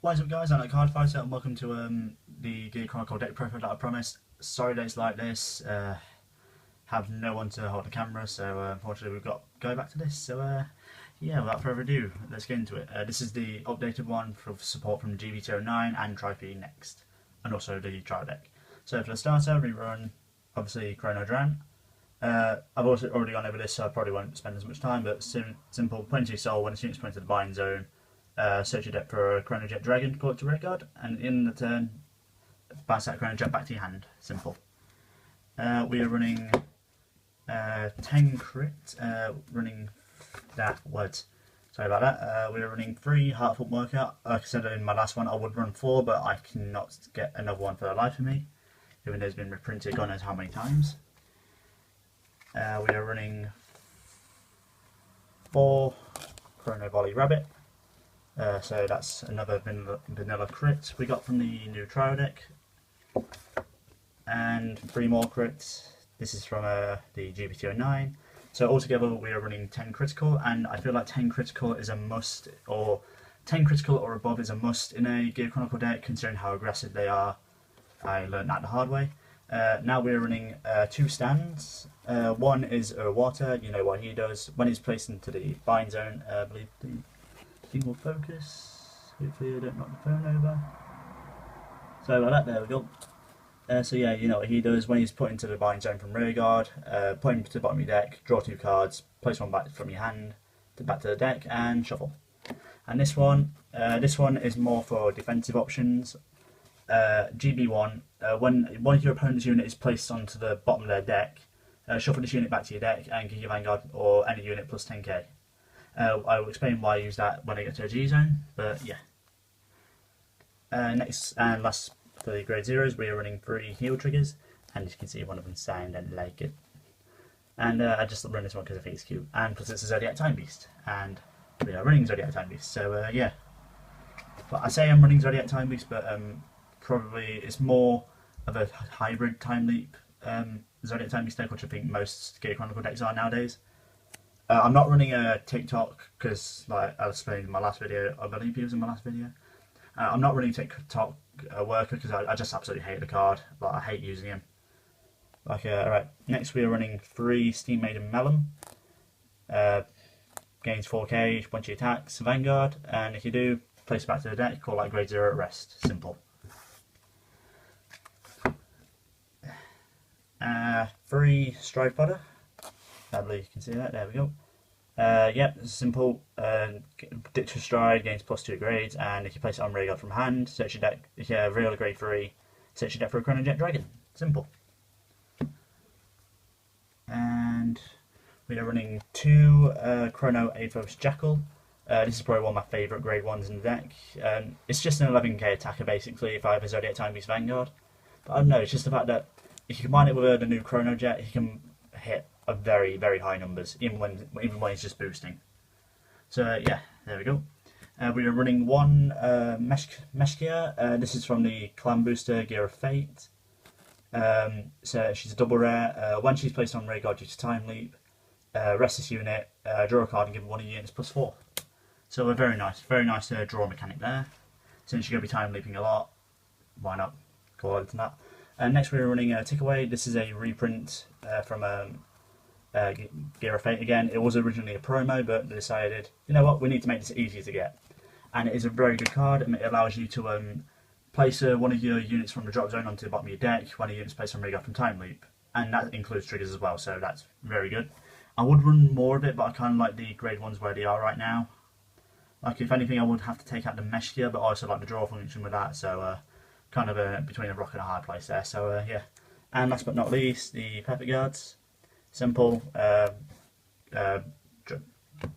What is up guys, I'm like Card Fighter and welcome to the Gear Chronicle deck profile that I promised. Sorry days like this, have no one to hold the camera, so unfortunately we've got to go back to this. So yeah, without further ado, let's get into it. This is the updated one for support from GB209 and Tri-3 next, and also the trial deck. So for the starter, we run obviously Chronojet Dragon. I've also already gone over this, so I probably won't spend as much time, but simple, 22 soul, when a unit's put into the buying zone, search your deck for a Chronojet Dragon, call it to rearguard, and in the turn, bounce that Chronojet back to your hand. Simple. We are running 10 crit, running that words. Sorry about that. We are running 3 Heartful Workout. Like I said in my last one, I would run 4, but I cannot get another one for the life of me, even though it's been reprinted God knows how many times. We are running 4 Chrono Volley Rabbit. So that's another vanilla crit we got from the new trial deck, and 3 more crits. This is from the GB209. So altogether we are running 10 critical, and I feel like 10 critical is a must, or 10 critical or above is a must in a Gear Chronicle deck, considering how aggressive they are. I learned that the hard way. Now we're running 2 stands. One is water, you know what he does. When he's placed into the bind zone, I believe the thing will focus. Hopefully I don't knock the phone over. So like that, there we go. So yeah, you know what he does. When he's put into the bind zone from rearguard, put him to the bottom of your deck, draw 2 cards, place one back from your hand, back to the deck, and shuffle. And this one is more for defensive options. GB1, when one of your opponent's unit is placed onto the bottom of their deck, shuffle this unit back to your deck and give your Vanguard or any unit plus 10k. I will explain why I use that when I get to a G zone, but yeah. Next and last for the grade 0s, we are running 3 heal triggers, and as you can see one of them sound and like it. And I just run this one because I think it's cute, and plus it's a Zodiac Time Beast, and we are running Zodiac Time Beast, so yeah. But I say I'm running Zodiac Time Beast, but probably it's more of a hybrid Time Leap Zodiac Time Beast deck, which I think most Gear Chronicle decks are nowadays. I'm not running a TikTok because, like I explained in my last video, I believe it was in my last video. I'm not running TikTok worker because I just absolutely hate the card. Like I hate using him. Like alright, next we are running 3 Steam Maiden Melon. Gains 4k once you attacks Vanguard, and if you do, place it back to the deck. Call that grade 0 at rest. Simple. 3 Strive Fodder. I believe you can see that. There we go. Yep, it's simple. Ditch for Stride gains +2 grades, and if you place it on rearguard from hand, search your deck. If you have real grade 3, search your deck for a Chronojet Dragon. Simple. And we are running 2 Chrono Aethos Jackal. This is probably one of my favourite grade 1s in the deck. It's just an 11k attacker basically if I have a Zodiac Time Beast Vanguard. But I don't know, it's just the fact that if you combine it with the new Chronojet, he can hit a very, very high numbers, even when he's just boosting. So yeah, there we go. We are running 1 Meshkia. This is from the Clan Booster Gear of Fate. So she's a double rare. When she's placed on rearguard due to Time Leap, rest this unit, draw a card and give one of your units +4. So a very nice draw mechanic there. Since you're going to be Time Leaping a lot, why not go on to that? Next we're running Tickaway. This is a reprint from Gear of Fate again. It was originally a promo, but they decided, you know what, we need to make this easier to get. And it is a very good card, and it allows you to place one of your units from the drop zone onto the bottom of your deck when a unit's placed on rearguard from Time Leap. And that includes triggers as well, so that's very good. I would run more of it, but I kind of like the grade 1s where they are right now. Like, if anything, I would have to take out the mesh gear, but I also like the draw function with that, so kind of between a rock and a hard place there, so yeah. And last but not least, the Pepper Guards. Simple,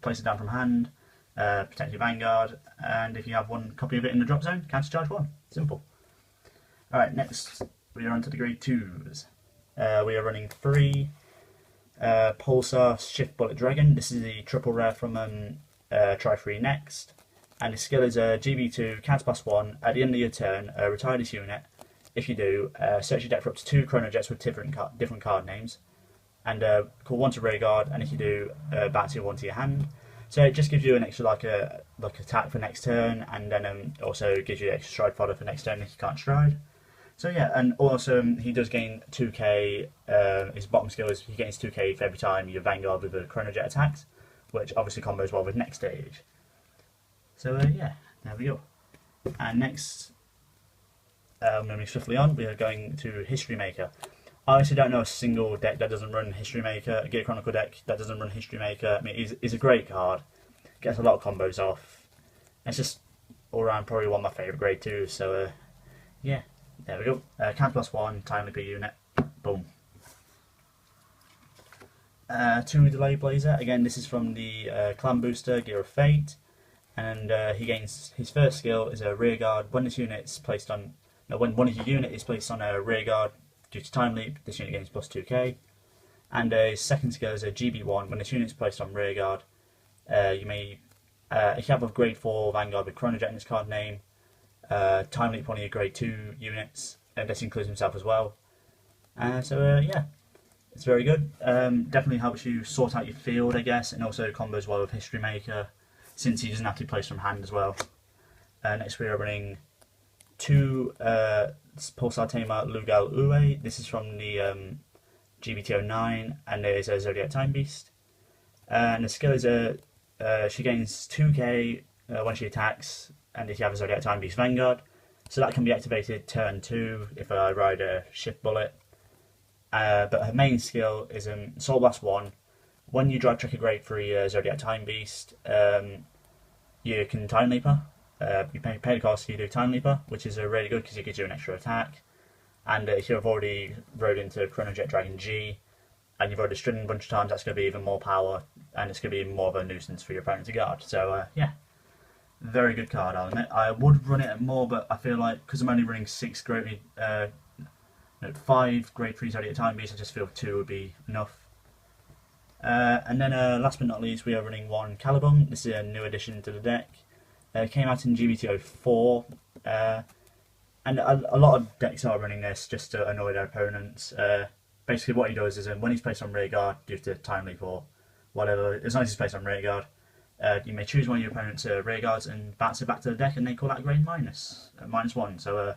place it down from hand, protect your Vanguard, and if you have 1 copy of it in the drop zone, counter charge 1. Simple. Alright, next we are on to the grade 2s. We are running 3 Pulsar Shift Bullet Dragon. This is the triple rare from Tri-3 next. And the skill is a GB2, counter +1. At the end of your turn, retire this unit. If you do, search your deck for up to 2 Chronojets with different card names. And call 1 to rearguard, and if you do, bounce your 1 to your hand. So it just gives you an extra like attack for next turn, and then also gives you extra stride fodder for next turn if you can't stride. So yeah, and also he does gain 2k. His bottom skill is he gains 2k for every time you Vanguard with the Chronojet attacks, which obviously combos well with next stage. So yeah, there we go. And next, moving swiftly on, we are going to History Maker. I honestly don't know a single deck that doesn't run History Maker, a Gear Chronicle deck that doesn't run History Maker. I mean, he's a great card, gets a lot of combos off. It's just all around probably one of my favourite grade 2s, so yeah, there we go. Counter +1, timely per unit, boom. 2 Delay Blazer, again this is from the Clan Booster, Gear of Fate, and he gains, his first skill is a rear guard. When this unit is placed on, no, when one of your unit is placed on a rear guard, due to time leap, this unit gains +2k. And his second skill is a GB1. When this unit is placed on rear guard, you may, if you have a grade 4 Vanguard with Chronojet in its card name, time leap one of your grade 2 units, and this includes himself as well. So yeah, it's very good. Definitely helps you sort out your field, I guess, and also combos well with History Maker, since he doesn't have to be placed from hand as well. Next we are running 2 Pulsar Tamer Lugal Uwe. This is from the GBT09, and there is a Zodiac Time Beast. And the skill is she gains 2k when she attacks, and if you have a Zodiac Time Beast Vanguard. So that can be activated turn 2 if I ride a Shift Bullet. But her main skill is Soul Blast 1. When you drive trick a grade 3 Zodiac Time Beast, you can Time Leaper. You pay the cost, you do Time Leaper, which is really good because it gives you an extra attack. And if you've already rode into Chronojet Dragon G, and you've already stridden a bunch of times, that's going to be even more power, and it's going to be even more of a nuisance for your opponent to guard. So yeah, very good card, I'll admit. I would run it at more, but I feel like, because I'm only running 5 grade 3 Zodiac Time Beasts, I just feel 2 would be enough. And then last but not least, we are running 1 Caliban. This is a new addition to the deck. Came out in GBT04, and a lot of decks are running this just to annoy their opponents. Basically what he does is when he's placed on rear guard due to time leap or whatever, as long as he's placed on rear guard, you may choose one of your opponent's rear guards and bounce it back to the deck, and they call that a grade -1. So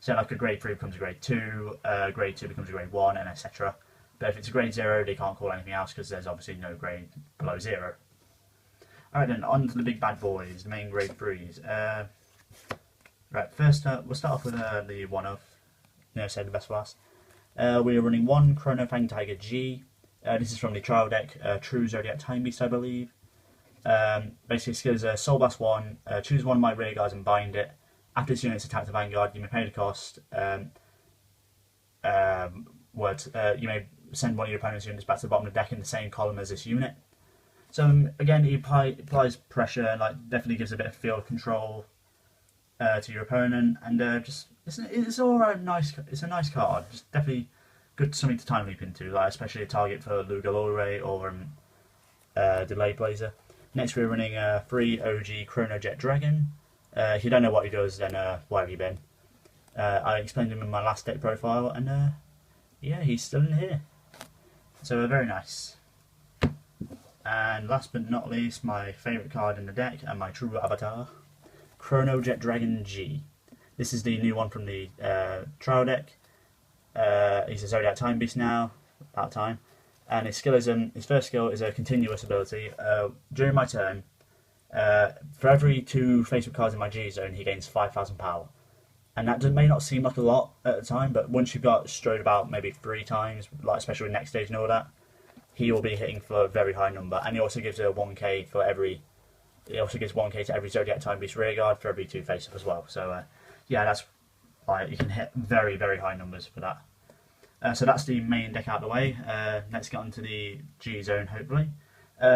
say like a grade 3 becomes a grade 2, grade 2 becomes a grade 1, and etc. But if it's a grade 0, they can't call anything else because there's obviously no grade below 0. Alright then, on to the big bad boys, the main grade 3s. Right, first we'll start off with the one-of, say the best for last. We are running 1 Chrono Fang Tiger G. This is from the trial deck, True Zodiac Time Beast, I believe. Basically, skills Soul Blast 1, choose one of my rear guards and bind it. After this unit's attacked the Vanguard, you may pay the cost. You may send one of your opponent's units back to the bottom of the deck in the same column as this unit. So again, he applies pressure and definitely gives a bit of field control to your opponent, and it's all around nice. It's a nice card. Just definitely good something to time leap into, especially a target for Lugalore or Delay Blazer. Next, we're running 3 OG Chronojet Dragon. If you don't know what he does, then where have you been? I explained him in my last deck profile, and yeah, he's still in here. So very nice. And last but not least, my favourite card in the deck and my true avatar, Chronojet Dragon G. This is the new one from the trial deck. He's a Zodiac Time Beast now, about time. And his skill is his first skill is a continuous ability. During my turn, for every 2 Facebook cards in my G zone, he gains 5,000 power. And that may not seem like a lot at the time, but once you've got strode about maybe 3 times, especially with next stage and all that, he will be hitting for a very high number. And he also gives a 1k for every. He also gives 1k to every Zodiac Time Beast rear guard for every 2 face up as well. So yeah, that's you can hit very, very high numbers for that. So that's the main deck out of the way. Let's get on to the G zone, hopefully.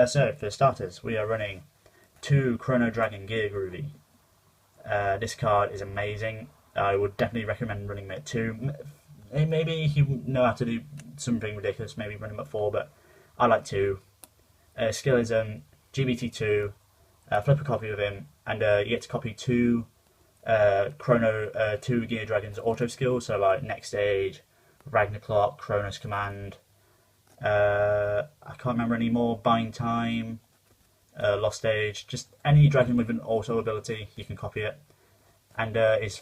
So for starters, we are running 2 Chrono Dragon Gear Groovy. This card is amazing. I would definitely recommend running him at 2. Maybe if you know how to do something ridiculous, maybe run him at 4, but I like 2. Skill is GBT2. Flip a copy of him, and you get to copy 2 2 Gear Dragons auto skills. So like Next Stage, Ragnarok, Kronos Command. I can't remember any more. Bind Time. Lost Age, just any dragon with an auto ability, you can copy it. And his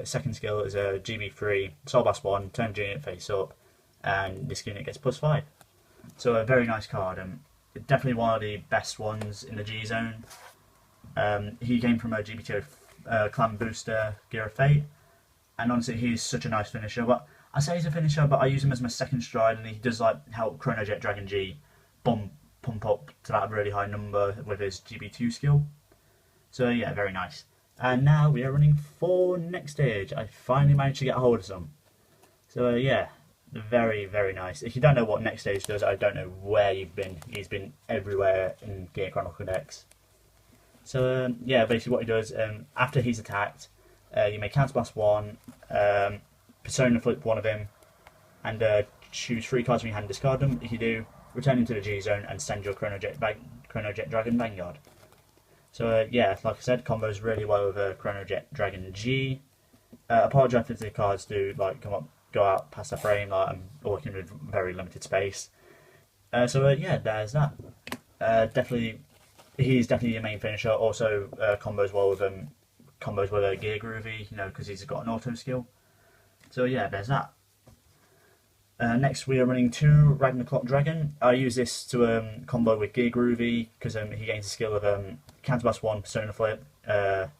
second skill is a GB3, Soul Blast 1, turn unit face up, and this unit gets +5. So a very nice card, definitely one of the best ones in the G zone. He came from a GB2 clan booster, Gear of Fate, and honestly he's such a nice finisher. But I say he's a finisher, but I use him as my second stride, and he does like help Chronojet Dragon G pump up to that really high number with his GB2 skill. So yeah, very nice. And now we are running 4 next stage. I finally managed to get a hold of some. So yeah, very, very nice. If you don't know what next stage does, I don't know where you've been. He's been everywhere in Gear Chronicle decks. So yeah, basically what he does, after he's attacked, you may counterblast 1, Persona Flip 1 of him, and choose 3 cards from your hand and discard them. If you do, return him to the G zone and send your Chronojet Dragon Vanguard. So yeah, like I said, combos really well with Chronojet Dragon G. Apologise if the cards do like go out past the frame. Like I'm working with very limited space. So yeah, there's that. He's definitely your main finisher. Also combos well with Gear Groovy, you know, because he's got an auto skill. So yeah, there's that. Next we are running 2 Ragnarok Dragon. I use this to combo with Gear Groovy because he gains the skill of Counterblast 1, Persona Flip. Your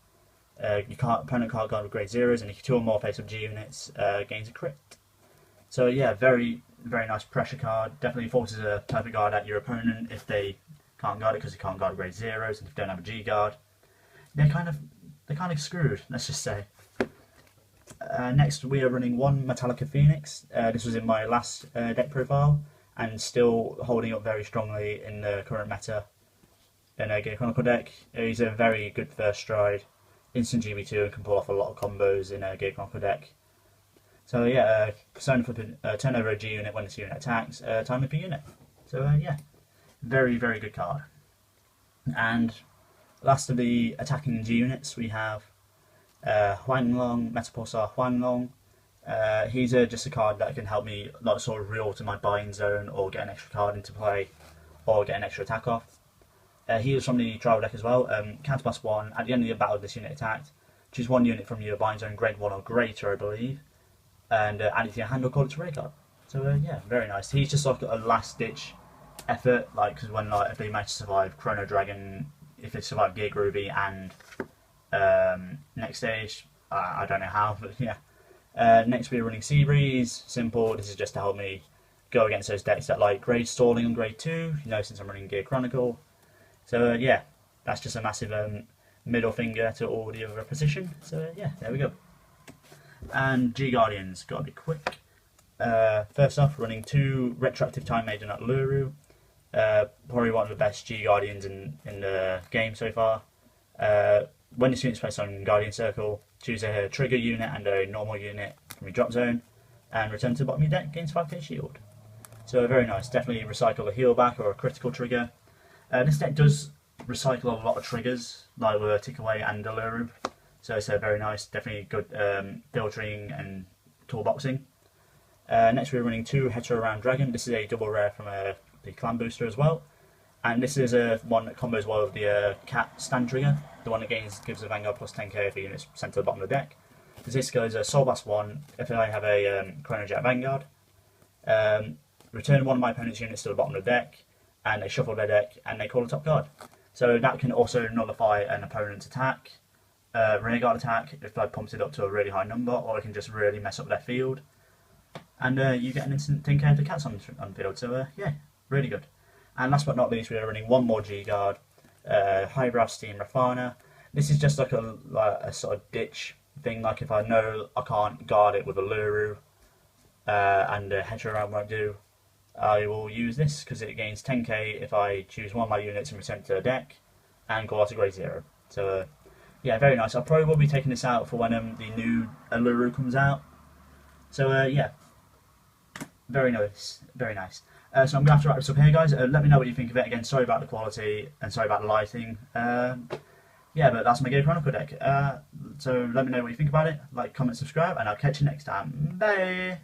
opponent can't guard with grade 0s, and if you 2 or more face up G units, gains a crit. So yeah, very, very nice pressure card. Definitely forces a perfect guard at your opponent if they can't guard it, because they can't guard grade 0s, and if you don't have a G guard, they're kind of screwed, let's just say. Next we are running 1 Metallica Phoenix. This was in my last deck profile, and still holding up very strongly in the current meta in a Gear Chronicle deck. He's a very good first stride, instant GB2, and can pull off a lot of combos in a Gear Chronicle deck. So yeah, Persona Flip, turn over a G unit when this unit attacks, time up a unit. So yeah, very, very good card. And last of the attacking G units, we have Huanglong, Metapulsar Huanglong. He's just a card that can help me like sort of re-alter my buying zone, or get an extra card into play, or get an extra attack off. He is from the trial deck as well. Counterblast 1, at the end of the battle this unit attacked, choose 1 unit from your buying zone grade 1 or greater, I believe, and add it to your hand or call it to raid card. So yeah, very nice. He's just like a last ditch effort, like because when if they manage to survive Chrono Dragon, if they survive Gear Groovy and next stage, I don't know how, but yeah. Next we're running Sea Breeze, simple. This is just to help me go against those decks that like grade stalling on grade 2, you know, since I'm running Gear Chronicle. So yeah, that's just a massive middle finger to all the other opposition. So yeah, there we go. And G Guardians, gotta be quick. First off, running 2 Retroactive Time Maiden at Luru. Probably one of the best G Guardians in the game so far. When this unit is placed on Guardian Circle, choose a trigger unit and a normal unit from your drop zone, and return to the bottom of your deck, gains 5k shield. So very nice, definitely recycle a heal back or a critical trigger. This deck does recycle a lot of triggers, like with a Tick Away and a Luru. So it's very nice, definitely good filtering and toolboxing. Next we're running 2 Hetero Round Dragon. This is a double rare from the clan booster as well. And this is one that combos well with the cat stand trigger, the one that gives the Vanguard plus 10k if a unit's sent to the bottom of the deck. This goes a Soul Blast 1 if I have a Chronojet Vanguard. Return 1 of my opponent's units to the bottom of the deck, and they shuffle their deck and they call a top card. So that can also nullify an opponent's attack, rearguard attack, if I pumps it up to a really high number, or it can just really mess up their field. And you get an instant 10k of the cats on field, so yeah, really good. And last but not least, we are running 1 more G Guard, Highbrow Steam Rafana. This is just like a sort of ditch thing, like if I know I can't guard it with a Luru, and a Hetero Round won't do, I will use this because it gains 10k if I choose 1 of my units and return it to the deck, and go out to grade 0. So yeah, very nice. I probably will be taking this out for when the new Luru comes out. So yeah, very nice, very nice. So I'm going to have to wrap this up here, guys. Let me know what you think of it. Again, sorry about the quality and sorry about the lighting. Yeah, but that's my Gear Chronicle deck. So let me know what you think about it. Like, comment, subscribe, and I'll catch you next time. Bye!